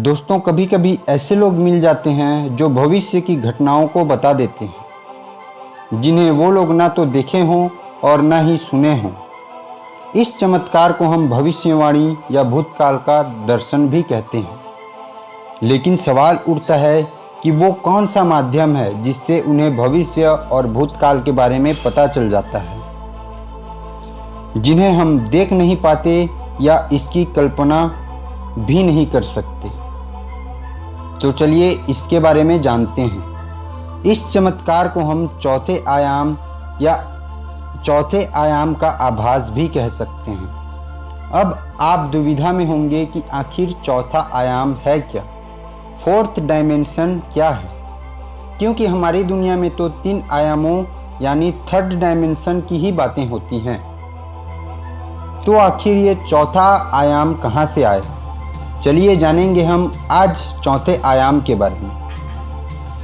दोस्तों, कभी कभी ऐसे लोग मिल जाते हैं जो भविष्य की घटनाओं को बता देते हैं, जिन्हें वो लोग ना तो देखे हों और ना ही सुने हों। इस चमत्कार को हम भविष्यवाणी या भूतकाल का दर्शन भी कहते हैं। लेकिन सवाल उठता है कि वो कौन सा माध्यम है जिससे उन्हें भविष्य और भूतकाल के बारे में पता चल जाता है, जिन्हें हम देख नहीं पाते या इसकी कल्पना भी नहीं कर सकते। तो चलिए इसके बारे में जानते हैं। इस चमत्कार को हम चौथे आयाम या चौथे आयाम का आभास भी कह सकते हैं। अब आप दुविधा में होंगे कि आखिर चौथा आयाम है क्या, फोर्थ डायमेंशन क्या है, क्योंकि हमारी दुनिया में तो 3 आयामों यानी थर्ड डायमेंशन की ही बातें होती हैं। तो आखिर ये चौथा आयाम कहाँ से आया, चलिए जानेंगे हम आज चौथे आयाम के बारे में।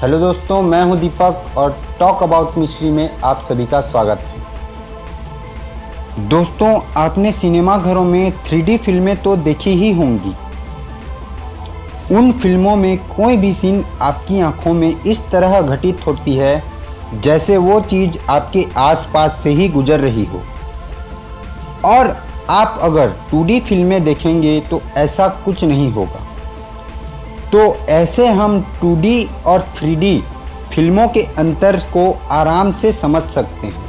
हेलो दोस्तों, मैं हूं दीपक और टॉक अबाउट मिस्ट्री में आप सभी का स्वागत है। दोस्तों, आपने सिनेमा घरों में 3D फिल्में तो देखी ही होंगी। उन फिल्मों में कोई भी सीन आपकी आंखों में इस तरह घटित होती है जैसे वो चीज़ आपके आसपास से ही गुजर रही हो। और आप अगर 2D फिल्में देखेंगे तो ऐसा कुछ नहीं होगा। तो ऐसे हम 2D और 3D फिल्मों के अंतर को आराम से समझ सकते हैं।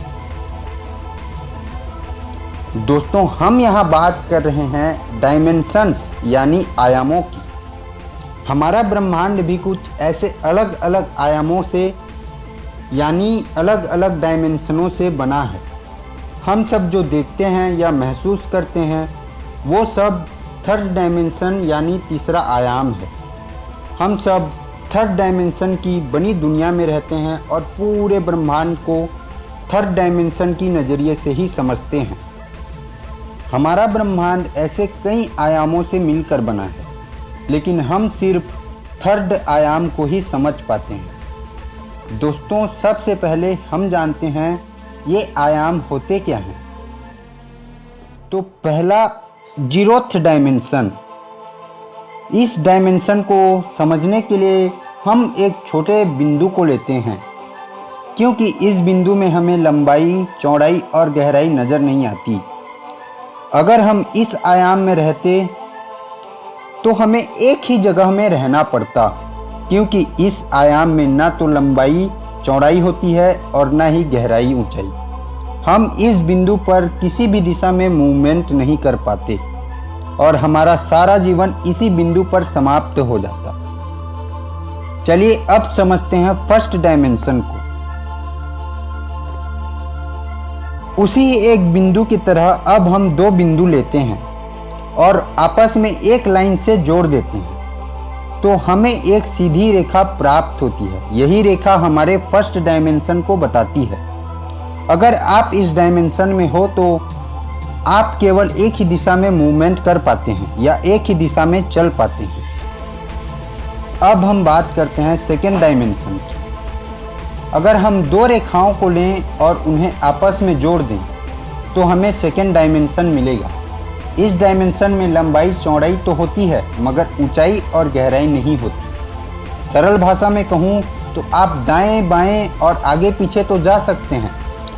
दोस्तों, हम यहाँ बात कर रहे हैं डायमेंशंस यानी आयामों की। हमारा ब्रह्मांड भी कुछ ऐसे अलग अलग आयामों से यानी अलग अलग डायमेंशनों से बना है। हम सब जो देखते हैं या महसूस करते हैं वो सब थर्ड डायमेंशन यानी तीसरा आयाम है। हम सब थर्ड डायमेंशन की बनी दुनिया में रहते हैं और पूरे ब्रह्मांड को थर्ड डायमेंशन की नज़रिए से ही समझते हैं। हमारा ब्रह्मांड ऐसे कई आयामों से मिलकर बना है, लेकिन हम सिर्फ थर्ड आयाम को ही समझ पाते हैं। दोस्तों, सबसे पहले हम जानते हैं ये आयाम होते क्या हैं। तो पहला, जीरोथ डायमेंशन। इस डायमेंशन को समझने के लिए हम एक छोटे बिंदु को लेते हैं, क्योंकि इस बिंदु में हमें लंबाई, चौड़ाई और गहराई नज़र नहीं आती। अगर हम इस आयाम में रहते तो हमें एक ही जगह में रहना पड़ता, क्योंकि इस आयाम में ना तो लंबाई चौड़ाई होती है और ना ही गहराई ऊंचाई। हम इस बिंदु पर किसी भी दिशा में मूवमेंट नहीं कर पाते और हमारा सारा जीवन इसी बिंदु पर समाप्त हो जाता। चलिए अब समझते हैं फर्स्ट डायमेंशन को। उसी एक बिंदु की तरह अब हम 2 बिंदु लेते हैं और आपस में एक लाइन से जोड़ देते हैं, तो हमें एक सीधी रेखा प्राप्त होती है। यही रेखा हमारे फर्स्ट डायमेंशन को बताती है। अगर आप इस डायमेंशन में हो तो आप केवल एक ही दिशा में मूवमेंट कर पाते हैं या एक ही दिशा में चल पाते हैं। अब हम बात करते हैं सेकेंड डायमेंशन की। अगर हम 2 रेखाओं को लें और उन्हें आपस में जोड़ दें तो हमें सेकेंड डायमेंशन मिलेगा। इस डायमेंशन में लंबाई चौड़ाई तो होती है, मगर ऊंचाई और गहराई नहीं होती। सरल भाषा में कहूँ तो आप दाएं बाएं और आगे पीछे तो जा सकते हैं,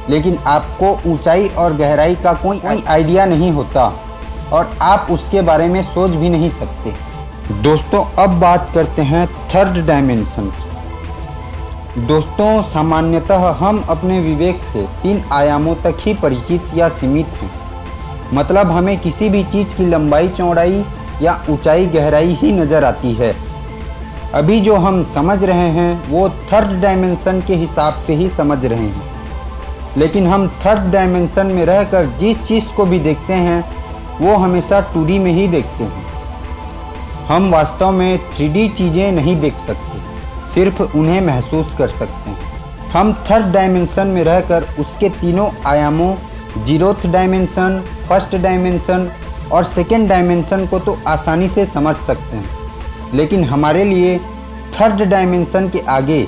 लेकिन आपको ऊंचाई और गहराई का कोई आइडिया नहीं होता और आप उसके बारे में सोच भी नहीं सकते। दोस्तों, अब बात करते हैं थर्ड डायमेंशन की। दोस्तों, सामान्यतः हम अपने विवेक से 3 आयामों तक ही परिचित या सीमित हैं। मतलब हमें किसी भी चीज़ की लंबाई चौड़ाई या ऊंचाई गहराई ही नज़र आती है। अभी जो हम समझ रहे हैं वो थर्ड डायमेंशन के हिसाब से ही समझ रहे हैं, लेकिन हम थर्ड डायमेंशन में रहकर जिस चीज़ को भी देखते हैं वो हमेशा 2D में ही देखते हैं। हम वास्तव में 3D चीज़ें नहीं देख सकते, सिर्फ उन्हें महसूस कर सकते हैं। हम थर्ड डायमेंशन में रहकर उसके तीनों आयामों जीरोथ डायमेंशन, फर्स्ट डायमेंशन और सेकेंड डायमेंशन को तो आसानी से समझ सकते हैं, लेकिन हमारे लिए थर्ड डायमेंशन के आगे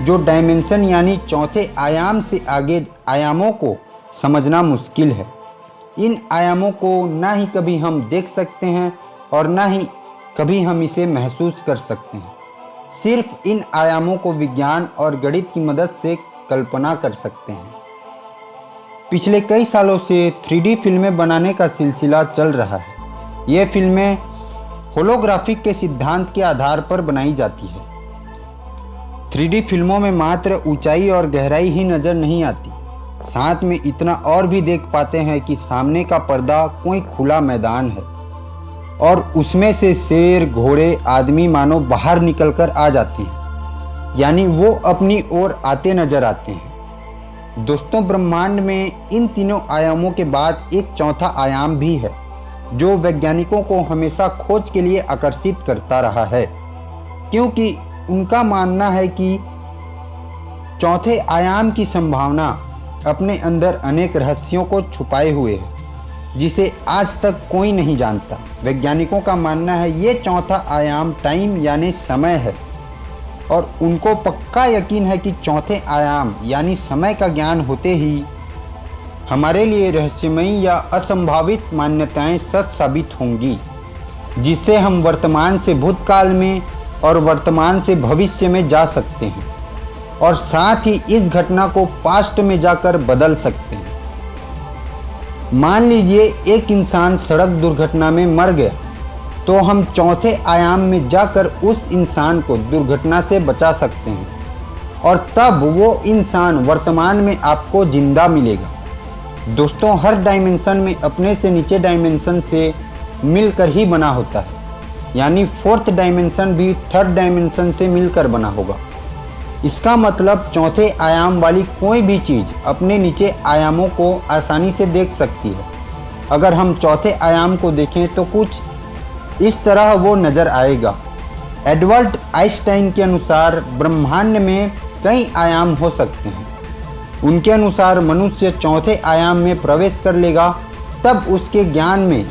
जो डायमेंशन यानी चौथे आयाम से आगे आयामों को समझना मुश्किल है। इन आयामों को ना ही कभी हम देख सकते हैं और ना ही कभी हम इसे महसूस कर सकते हैं। सिर्फ इन आयामों को विज्ञान और गणित की मदद से कल्पना कर सकते हैं। पिछले कई सालों से 3D फिल्में बनाने का सिलसिला चल रहा है। ये फिल्में होलोग्राफिक के सिद्धांत के आधार पर बनाई जाती है। 3D फिल्मों में मात्र ऊंचाई और गहराई ही नज़र नहीं आती, साथ में इतना और भी देख पाते हैं कि सामने का पर्दा कोई खुला मैदान है और उसमें से शेर, घोड़े, आदमी मानो बाहर निकलकर आ जाते हैं, यानी वो अपनी ओर आते नजर आते हैं। दोस्तों, ब्रह्मांड में इन तीनों आयामों के बाद एक चौथा आयाम भी है जो वैज्ञानिकों को हमेशा खोज के लिए आकर्षित करता रहा है, क्योंकि उनका मानना है कि चौथे आयाम की संभावना अपने अंदर अनेक रहस्यों को छुपाए हुए है जिसे आज तक कोई नहीं जानता। वैज्ञानिकों का मानना है ये चौथा आयाम टाइम यानी समय है और उनको पक्का यकीन है कि चौथे आयाम यानी समय का ज्ञान होते ही हमारे लिए रहस्यमयी या असंभावित मान्यताएं सच साबित होंगी, जिससे हम वर्तमान से भूतकाल में और वर्तमान से भविष्य में जा सकते हैं और साथ ही इस घटना को पास्ट में जाकर बदल सकते हैं। मान लीजिए एक इंसान सड़क दुर्घटना में मर गया, तो हम चौथे आयाम में जाकर उस इंसान को दुर्घटना से बचा सकते हैं और तब वो इंसान वर्तमान में आपको जिंदा मिलेगा। दोस्तों, हर डायमेंशन में अपने से नीचे डायमेंशन से मिलकर ही बना होता है, यानी फोर्थ डायमेंशन भी थर्ड डायमेंशन से मिलकर बना होगा। इसका मतलब चौथे आयाम वाली कोई भी चीज़ अपने नीचे आयामों को आसानी से देख सकती है। अगर हम चौथे आयाम को देखें तो कुछ इस तरह वो नज़र आएगा। एडवर्ड आइंस्टाइन के अनुसार ब्रह्मांड में कई आयाम हो सकते हैं। उनके अनुसार मनुष्य चौथे आयाम में प्रवेश कर लेगा तब उसके ज्ञान में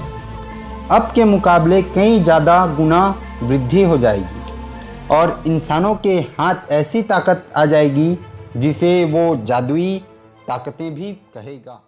अब के मुकाबले कई ज़्यादा गुना वृद्धि हो जाएगी और इंसानों के हाथ ऐसी ताकत आ जाएगी जिसे वो जादुई ताकतें भी कहेगा।